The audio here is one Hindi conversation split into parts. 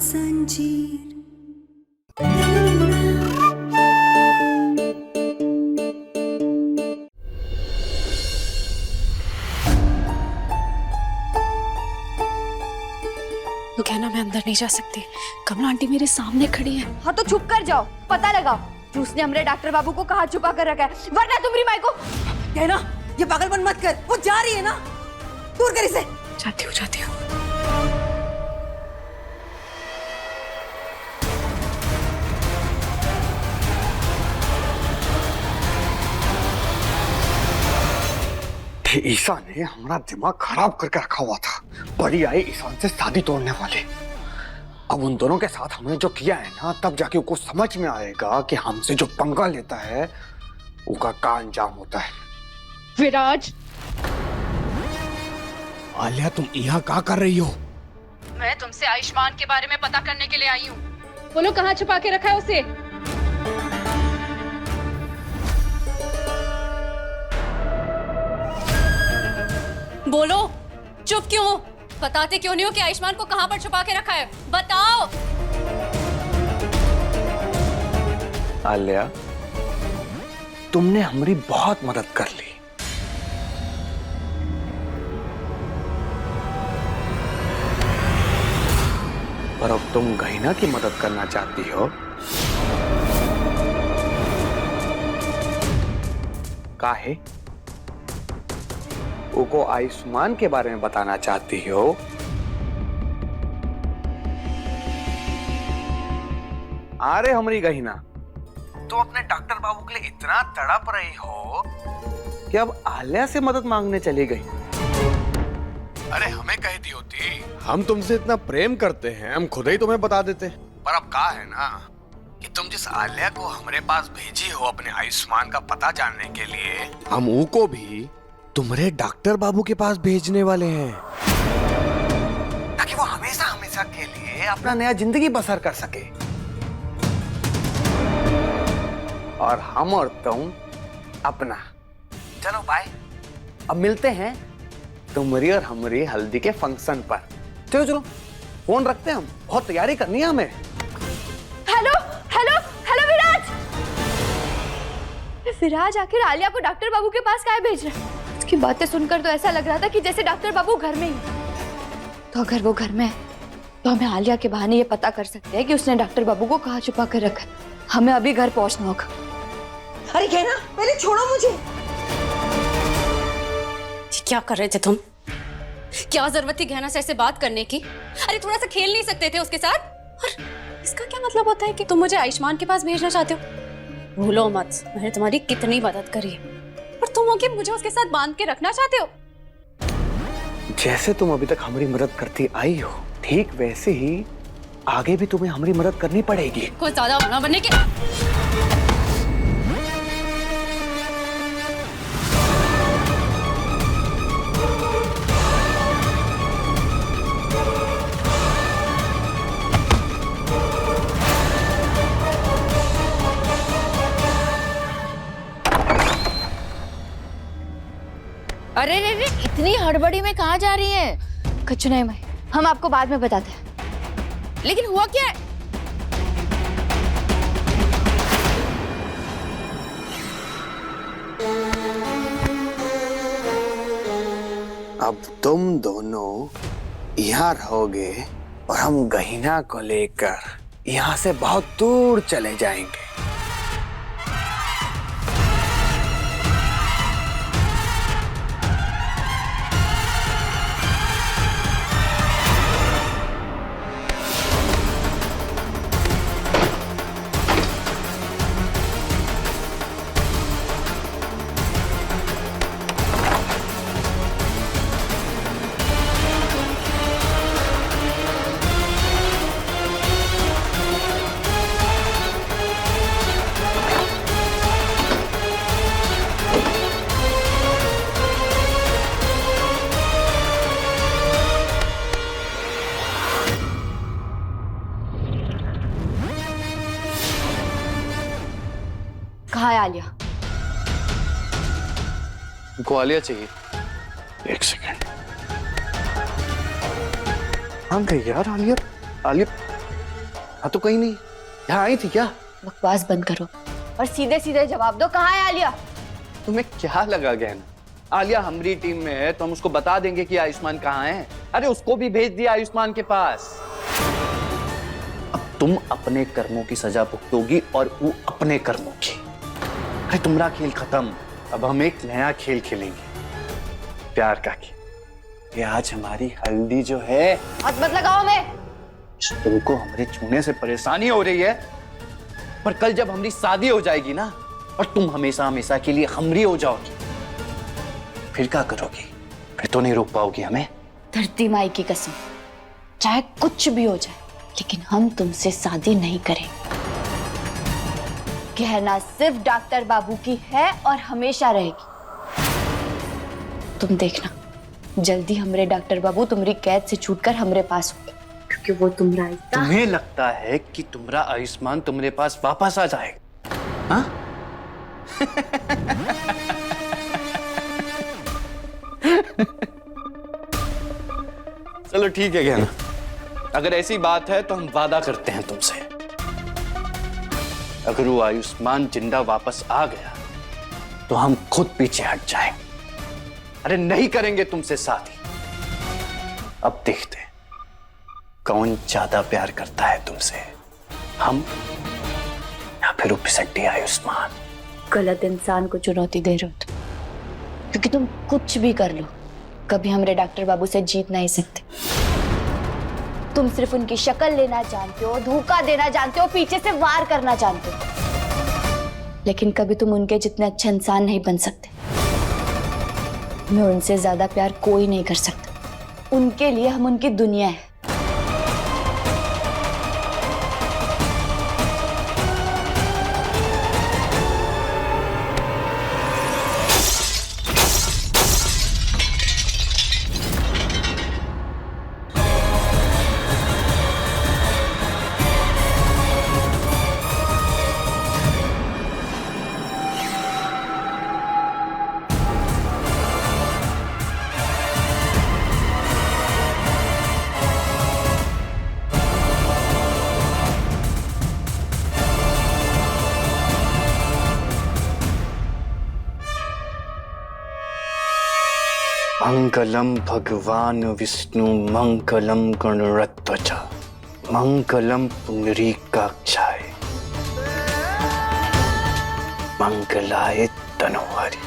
जंजीर। तो कहना मैं अंदर नहीं जा सकती, कमला आंटी मेरे सामने खड़ी है। हाँ तो चुप कर जाओ, पता लगाओ कि उसने हमारे डॉक्टर बाबू को कहाँ छुपा कर रखा है, वरना तुम्हारी माई को। कहना ये पागलपन मत कर, वो जा रही है ना, दूर कर इसे। जाती हूँ जाती हूँ। ईसा ने हमारा दिमाग खराब करके रखा हुआ था। बड़ी आई ईसान से शादी तोड़ने वाले। अब उन दोनों के साथ हमने जो किया है ना, तब जाके उसको समझ में आएगा कि हमसे जो पंगा लेता है उसका क्या अंजाम होता है। विराज, आलिया तुम यहाँ क्या कर रही हो? मैं तुमसे आयुष्मान के बारे में पता करने के लिए आई हूँ। बोलो कहाँ छुपा के रखा है उसे? बोलो, चुप क्यों हो? बताते क्यों नहीं हो कि आयुष्मान को कहां पर छुपा के रखा है? बताओ। आलिया, तुमने हमारी बहुत मदद कर ली, पर अब तुम गहीना की मदद करना चाहती हो। काहे? उनको आयुष्मान के बारे में बताना चाहती हो। अरे हमारी गहीना, तो अपने डॉक्टर बाबू के लिए इतना तड़प रही हो कि अब आलिया से मदद मांगने चली गई। अरे हमें कह दी होती, हम तुमसे इतना प्रेम करते हैं, हम खुद ही तुम्हें बता देते। पर अब कहा है ना कि तुम जिस आलिया को हमारे पास भेजी हो अपने आयुष्मान का पता जानने के लिए, हम उनको भी तुम्हारे डॉक्टर बाबू के पास भेजने वाले हैं, ताकि वो हमेशा हमेशा के लिए अपना नया जिंदगी बसर कर सके। और हम और तुम अपना। चलो बाय, अब मिलते हैं तुम्हारी और हमारी हल्दी के फंक्शन पर। चलो चलो, फोन रखते हैं, हम बहुत तैयारी करनी है हमें। हेलो हेलो हेलो विराज। विराज आखिर आलिया को डॉक्टर बाबू के पास काहे भेज रहा है? उसकी बातें सुनकर तो ऐसा लग रहा था कि जैसे डॉक्टर बाबू घर में ही। तो अगर वो घर में है तो हमें आलिया के बहाने ये पता कर सकते हैं कि उसने डॉक्टर बाबू को कहाँ छुपा कर रखा है। हमें अभी घर पहुंचना होगा। अरे कहना, पहले छोड़ो मुझे। क्या कर रहे थे तुम? क्या जरूरत थी गहना से ऐसे बात करने की? अरे थोड़ा सा खेल नहीं सकते थे उसके साथ? और इसका क्या मतलब होता है कि तुम मुझे आयुष्मान के पास भेजना चाहते हो? भूलो मत, मैंने तुम्हारी कितनी मदद करी है, और तुम होके मुझे उसके साथ बांध के रखना चाहते हो? जैसे तुम अभी तक हमारी मदद करती आई हो, ठीक वैसे ही आगे भी तुम्हें हमारी मदद करनी पड़ेगी। कुछ ज्यादा बना बनने के। अरे रे रे, इतनी हड़बड़ी में कहाँ जा रही है? कुछ नहीं मैं, हम आपको बाद में बताते हैं। लेकिन हुआ क्या है? अब तुम दोनों यहाँ रहोगे और हम गहीना को लेकर यहाँ से बहुत दूर चले जाएंगे। कहाँ है आलिया? उनको आलिया चाहिए। एक सेकंड। हाँ गई यार आलिया। आलिया हाँ तो कहीं नहीं, यहाँ आई थी क्या? बकवास बंद करो और सीधे सीधे जवाब दो, कहाँ है आलिया? तुम्हें क्या लगा गहना, आलिया हमारी टीम में है तो हम उसको बता देंगे कि आयुष्मान कहाँ है? अरे उसको भी भेज दिया आयुष्मान के पास। अब तुम अपने कर्मों की सजा भुगतोगी और वो अपने कर्मों की। अरे तुम्हारा खेल खत्म, अब हम एक नया खेल खेलेंगे, प्यार का खेल। ये आज हमारी हल्दी जो है, हाथ मत लगाओ मैं। तुमको हमारे छूने से परेशानी हो रही है, पर कल जब हमारी शादी हो जाएगी ना और तुम हमेशा हमेशा के लिए हमरी हो जाओगी, फिर क्या करोगी? फिर तो नहीं रोक पाओगी हमें। धरती माई की कसम, चाहे कुछ भी हो जाए, लेकिन हम तुमसे शादी नहीं करेंगे। गहना सिर्फ डॉक्टर बाबू की है और हमेशा रहेगी। तुम देखना, जल्दी हमरे डॉक्टर बाबू तुम्हारी कैद से छूटकर हमरे पास होंगे, क्योंकि वो तुम्हारा तुम्हें लगता है कि तुम्हारा आयुष्मान तुम्हारे पास वापस आ जाएगा? हाँ? चलो ठीक है गहना, अगर ऐसी बात है तो हम वादा करते हैं तुमसे, अगर वो आयुष्मान जिंदा वापस आ गया तो हम खुद पीछे हट जाएंगे। अरे नहीं करेंगे तुमसे शादी। अब देखते हैं कौन ज्यादा प्यार करता है तुमसे, हम या फिर वो पिसड्डी आयुष्मान। गलत इंसान को चुनौती दे रहे हो तुम, क्योंकि तुम कुछ भी कर लो, कभी हमरे डॉक्टर बाबू से जीत नहीं सकते। तुम सिर्फ उनकी शक्ल लेना जानते हो, धोखा देना जानते हो, पीछे से वार करना जानते हो, लेकिन कभी तुम उनके जितने अच्छे इंसान नहीं बन सकते। मैं उनसे ज्यादा प्यार कोई नहीं कर सकता। उनके लिए हम उनकी दुनिया है। मंगलम भगवान विष्णु मंगलम गणरध्वज मंगलम पुंडरीकाक्षाय मंगलाय तनोहरि।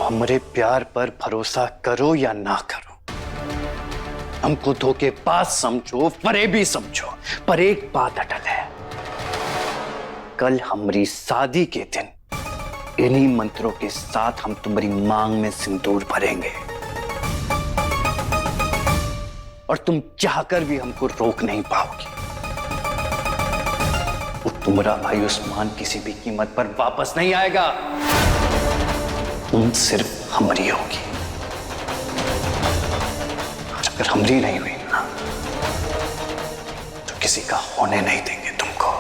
हमारे प्यार पर भरोसा करो या ना करो, हमको धोखेबाज समझो, फरेबी समझो, पर एक बात अटल है, कल हमारी शादी के दिन इन्हीं मंत्रों के साथ हम तुम्हारी मांग में सिंदूर भरेंगे और तुम चाहकर भी हमको रोक नहीं पाओगी। वो तुम्हारा आयुष्मान किसी भी कीमत पर वापस नहीं आएगा, तुम सिर्फ हमारी होगी। और अगर हमारी नहीं हुई ना तो किसी का होने नहीं देंगे तुमको।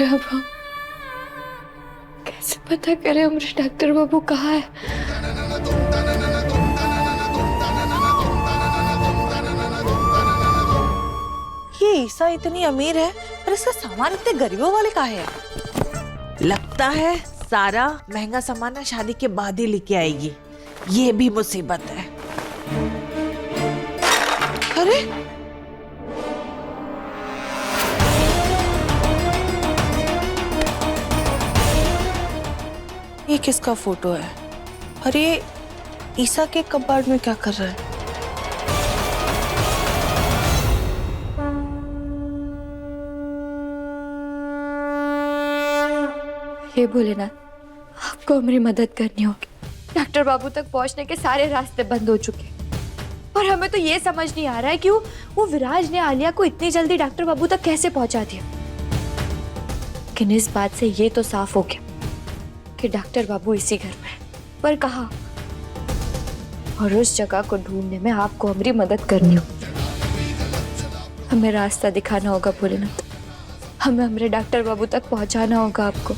अब हम कैसे पता करें हमारे डॉक्टर बाबू कहाँ है? ये ईसा इतनी अमीर है पर इसका सामान इतने गरीबों वाले का है। लगता है सारा महंगा सामान ना शादी के बाद ही लेके आएगी। ये भी मुसीबत है। अरे ये किसका फोटो है? अरे ईसा के कबाड़ में क्या कर रहा है? हे भोलेनाथ, आपको हमारी मदद करनी होगी। डॉक्टर बाबू तक पहुंचने के सारे रास्ते बंद हो चुके हैं और हमें तो ये समझ नहीं आ रहा है कि वो विराज ने आलिया को इतनी जल्दी डॉक्टर बाबू तक कैसे पहुंचा दिया। लेकिन इस बात से ये तो साफ हो गया कि डॉक्टर बाबू इसी घर में है, पर कहाँ? और उस जगह को ढूंढने में आपको हमारी मदद करनी होगी। हमें रास्ता दिखाना होगा भोलेनाथ, हमें हमारे डॉक्टर बाबू तक पहुंचाना होगा आपको।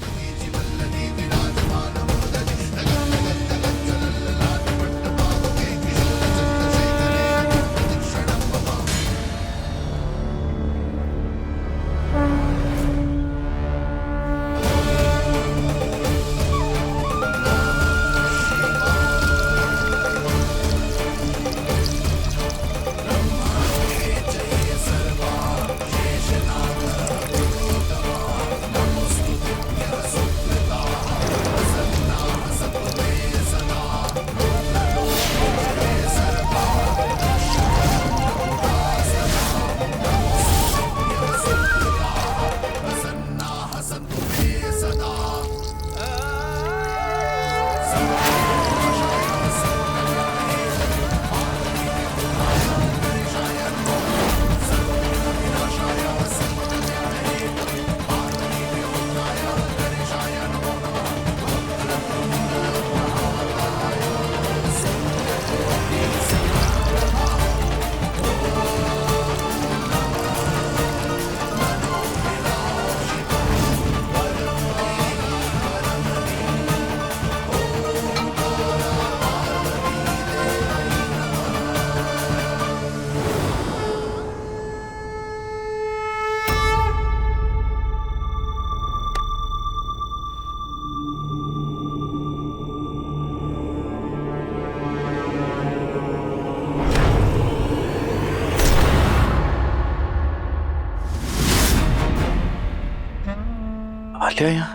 आलिया यहाँ?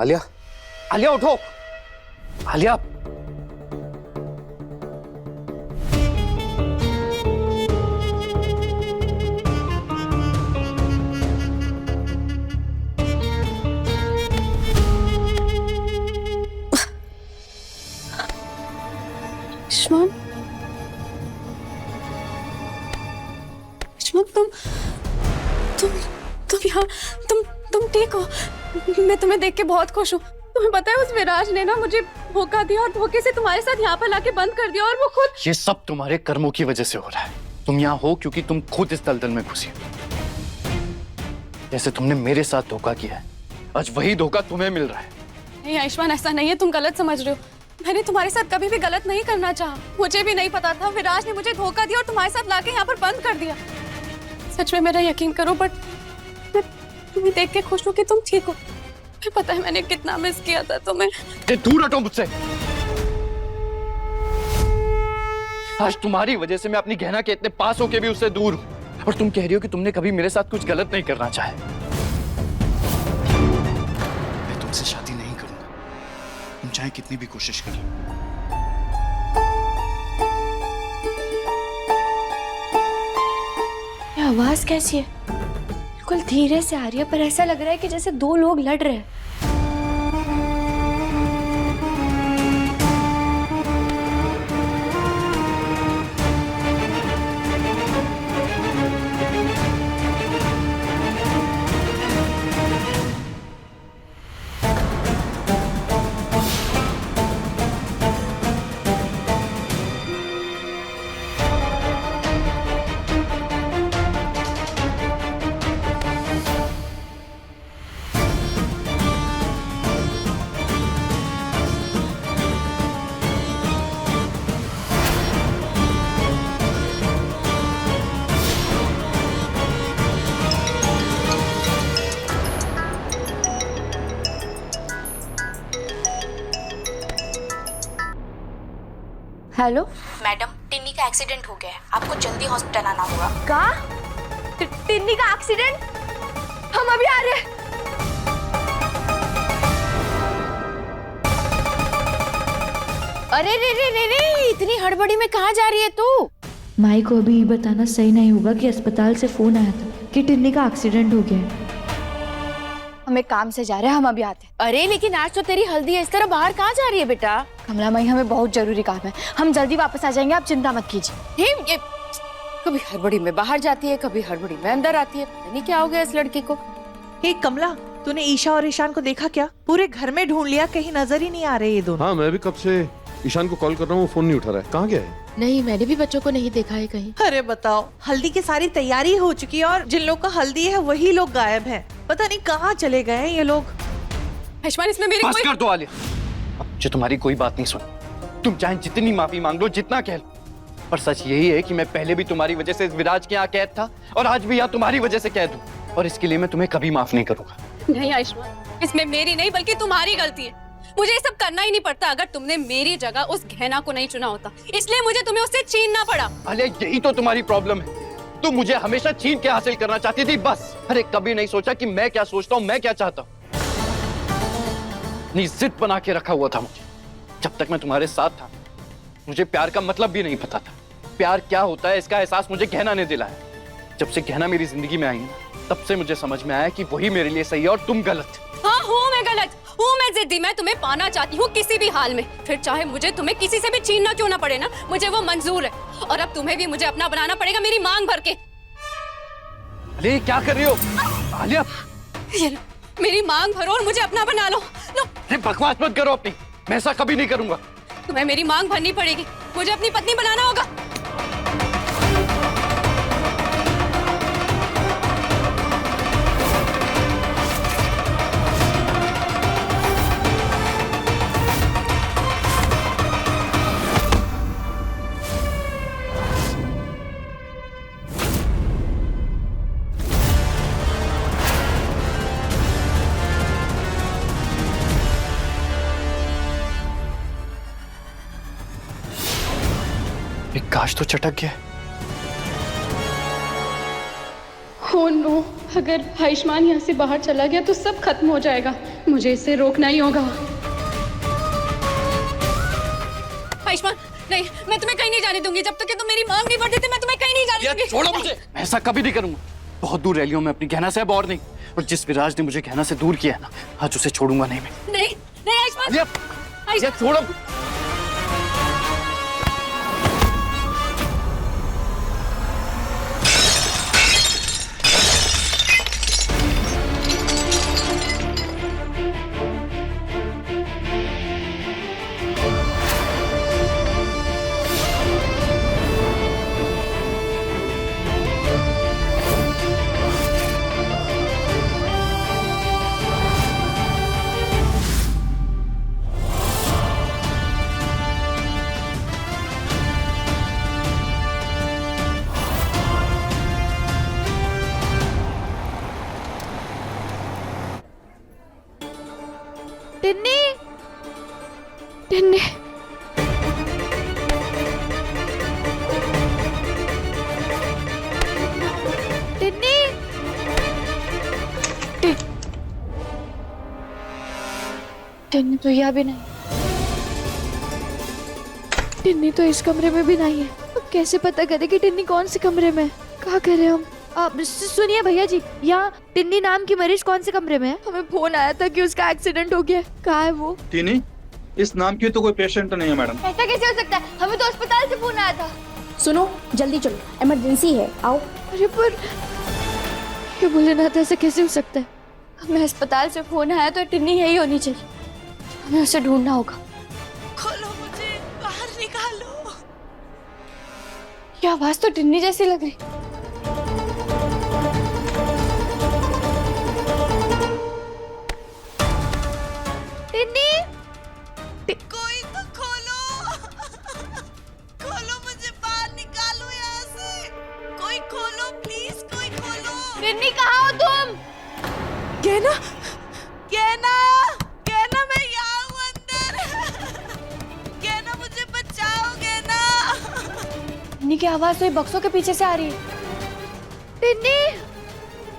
आलिया, आलिया उठो! आलिया! आयुष्मान, तुम यहाँ, तुम ठीक हो? मैं तुम्हें देख के बहुत खुश हूँ। तुम्हें पता है उस विराज ने ना मुझे धोखा दिया और धोखे से तुम्हारे साथ यहाँ पर लाके बंद कर दिया और वो खुद। ये सब तुम्हारे कर्मों की वजह से हो रहा है। तुम यहाँ हो क्योंकि तुम खुद इस दलदल में घुसी। जैसे तुमने मेरे साथ धोखा किया है, आज वही धोखा तुम्हें मिल रहा है। नहीं आयुष्मान, ऐसा नहीं है, तुम गलत समझ रहे हो। मैंने तुम्हारे साथ कभी भी गलत नहीं करना चाहा। मुझे भी नहीं पता था, विराज ने मुझे धोखा दिया और तुम्हारे साथ लाके यहाँ पर बंद कर दिया। सच में मेरा यकीन करो, बट मैं तुम्हें देख के खुश हूँ कि तुम ठीक हो। मुझे पता है मैंने कितना मिस किया था तुम्हें। दूर हटो मुझसे। आज तुम्हारी वजह से मैं अपनी गहना के इतने पास होके भी उससे दूर हूँ, और तुम कह रही हो कि तुमने कभी मेरे साथ कुछ गलत नहीं करना चाहे। मैं तुमसे शादी नहीं करूंगा, तुम चाहे कितनी भी कोशिश कर लो। ये आवाज कैसी है? बिल्कुल धीरे से आ रही है, पर ऐसा लग रहा है कि जैसे दो लोग लड़ रहे हैं। हेलो मैडम, टिन्नी का एक्सीडेंट हो गया है, आपको जल्दी हॉस्पिटल आना होगा। का? टिन्नी का एक्सीडेंट? हम अभी आ रहे हैं। अरे रे रे रे रे, इतनी हड़बड़ी में कहाँ जा रही है तू? माई को अभी बताना सही नहीं होगा कि अस्पताल से फोन आया था कि टिन्नी का एक्सीडेंट हो गया है। हम एक काम से जा रहे हैं, हम अभी आते हैं। अरे लेकिन आज तो तेरी हल्दी है, इस तरह बाहर कहाँ जा रही है बेटा? कमला माई, हमें बहुत जरूरी काम है, हम जल्दी वापस आ जाएंगे, आप चिंता मत कीजिए। ये कभी हड़बड़ी में बाहर जाती है, कभी हड़बड़ी में अंदर आती है, पता नहीं क्या हो गया इस लड़की को। हे कमला, तूने ईशा और ईशान को देखा क्या? पूरे घर में ढूंढ लिया, कहीं नजर ही नहीं आ रहे ये दोनों। हाँ, मैं भी कब से ईशान को कॉल कर रहा हूँ, वो फोन नहीं उठा रहा है। कहाँ गया है? नहीं, मैंने भी बच्चों को नहीं देखा है कहीं। अरे बताओ, हल्दी की सारी तैयारी हो चुकी है और जिन लोग का हल्दी है वही लोग गायब हैं। पता नहीं कहाँ चले गए हैं ये लोग। आयुष्मान, इसमें मेरी बस कोई... कर दो आलिया, अब मुझे तुम्हारी कोई बात नहीं सुन। तुम चाहे जितनी माफी मांग लो, जितना कह लो, पर सच यही है कि मैं पहले भी तुम्हारी वजह से इस विराज के यहाँ कैद था और आज भी यहाँ तुम्हारी वजह से कैद हूँ, और इसके लिए मैं तुम्हें कभी माफ नहीं करूंगा। नहीं आयुष्मान, इसमें मेरी नहीं बल्कि तुम्हारी गलती है। मुझे ये सब करना ही नहीं पड़ता अगर तुमने मेरी जगह उस गहना को नहीं चुना होता, इसलिए मुझे तुम्हें उससे छीनना पड़ा। अरे यही तो तुम्हारी प्रॉब्लम है, तुम मुझे हमेशा छीन के हासिल करना चाहती थी बस। अरे कभी नहीं सोचा कि मैं क्या सोचता हूँ, मैं क्या चाहता हूँ। जिद बना के रखा हुआ था मुझे। जब तक मैं तुम्हारे साथ था मुझे प्यार का मतलब भी नहीं पता था। प्यार क्या होता है इसका एहसास मुझे गहना ने दिलाया। जब से गहना मेरी जिंदगी में आई है तब से मुझे समझ में आया कि वही मेरे लिए सही है और तुम गलत। हाँ, हूँ मैं गलत, हूँ मैं जिद्दी, मैं तुम्हें पाना चाहती हूँ किसी भी हाल में, फिर चाहे मुझे तुम्हें किसी से भी छीनना क्यों ना पड़े ना, मुझे वो मंजूर है। और अब तुम्हें भी मुझे अपना बनाना पड़ेगा मेरी मांग भर के। अरे क्या कर रही हो आलिया? ये लो, मेरी मांग भरो और मुझे अपना बना लो। लो, अरे बकवास मत करो अपनी, मैं ऐसा कभी नहीं करूंगा। तुम्हें मेरी मांग भरनी पड़ेगी, मुझे अपनी पत्नी बनाना होगा। एक काश तो चटक गया। Oh no, अगर आयुष्मान यहाँ से बाहर चला गया तो सब खत्म हो जाएगा। मुझे इसे रोकना ही होगा। आयुष्मान, नहीं, मैं तुम्हें कहीं नहीं जाने दूंगी जब तक कि तुम मेरी मांग नहीं भर देते। मैं तुम्हें कहीं नहीं जाने दूंगी। छोड़ो मुझे, मैं ऐसा कभी नहीं करूंगा। बहुत दूर रह लिया हूं मैं अपनी गहना से, अब और नहीं। और जिस विराज ने मुझे गहना से दूर किया है ना, आज उसे छोड़ूंगा नहीं मैं। नहीं, नहीं आयुष्मान, आलिया छोड़ो। टिन्नी, टिन्नी, टिन्नी, टिन्नी तो यहाँ भी नहीं, टिन्नी तो इस कमरे में भी नहीं है। अब कैसे पता करें कि टिन्नी कौन से कमरे में है? कहाँ करें हम? आप सुनिए भैया जी, यहाँ टिन्नी नाम की मरीज कौन से कमरे में है? हमें फोन आया था कि उसका एक्सीडेंट हो गया। कहाँ है वो? टिन्नी, इस नाम की तो कोई पेशेंट नहीं है मैडम। ऐसा कैसे हो सकता है? हमें तो अस्पताल से फोन आया था। सुनो, जल्दी चलो, इमरजेंसी है, आओ। अरे पर ये बोले ना था, ऐसा कैसे हो सकता है? हमें अस्पताल से फोन आया तो टिन्नी यही होनी चाहिए। हमें उसे ढूंढना होगा। खोलो मुझे, बाहर निकालो। ये आवाज तो टिन्नी जैसी लग रही। टिन्नी, कोई तो खोलो। खोलो मुझे, बाहर निकालो यहाँ से। कोई खोलो प्लीज, कोई खोलो। टिन्नी कहाँ हो तुम? गहना, गहना, गहना, मैं यहाँ हूँ अंदर। गहना मुझे बचाओ, गहना। टिन्नी की आवाज तो ये बक्सों के पीछे से आ रही है। टिन्नी,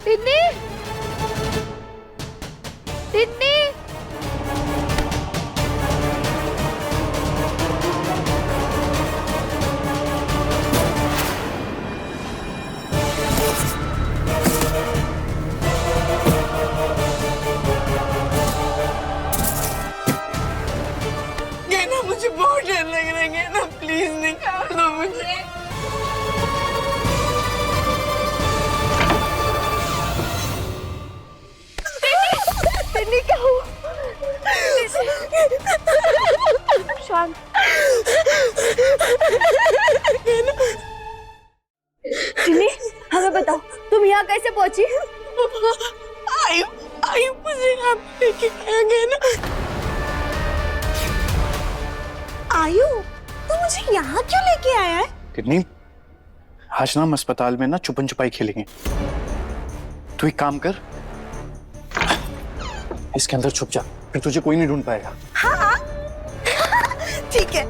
टिन्नी, टिन्नी, हमें बताओ, तुम यहाँ कैसे पहुंची? आयु मुझे यहाँ लेके आ गए ना। आयु, तू मुझे यहाँ क्यों लेके आया है? किडनी, आज ना हम अस्पताल में ना छुपन छुपाई खेलेंगे। तू एक काम कर, इसके अंदर छुप जा, फिर तुझे कोई नहीं ढूंढ पाएगा। हाँ ठीक है।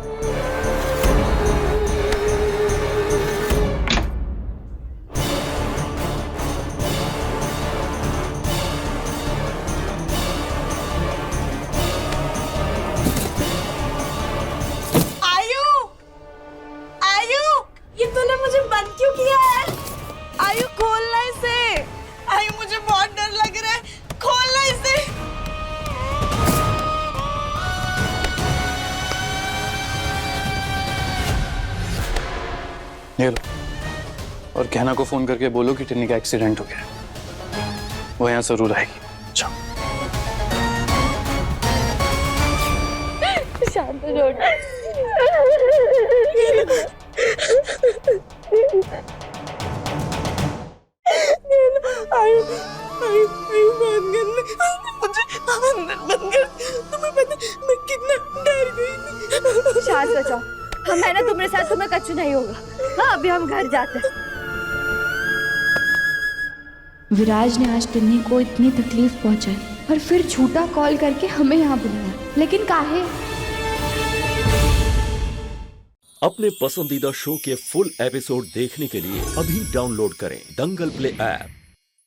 आयु, आयु, ये तूने मुझे बंद क्यों किया है? आयु खोलना इसे। आयु मुझे बहुत डर लग रहा है, खोलना इसे। ले लो, और कहना को फोन करके बोलो कि टिन्नी का एक्सीडेंट हो गया, वो यहाँ जरूर आएगी। जाओ। शांत हो जाओ। आयु आयु आयु बंद कर, मुझे अंदर बंद कर। तुम्हें पता मैं कितना डर गई थी। शांत हो जाओ, हम है ना तुम्हारे साथ, तुम्हें कुछ नहीं होगा। हाँ अभी हम घर जाते हैं। विराज ने आज टिन्नी को इतनी तकलीफ पहुंचाई और फिर झूठा कॉल करके हमें यहाँ बुलाया, लेकिन काहे? अपने पसंदीदा शो के फुल एपिसोड देखने के लिए अभी डाउनलोड करें दंगल प्ले ऐप।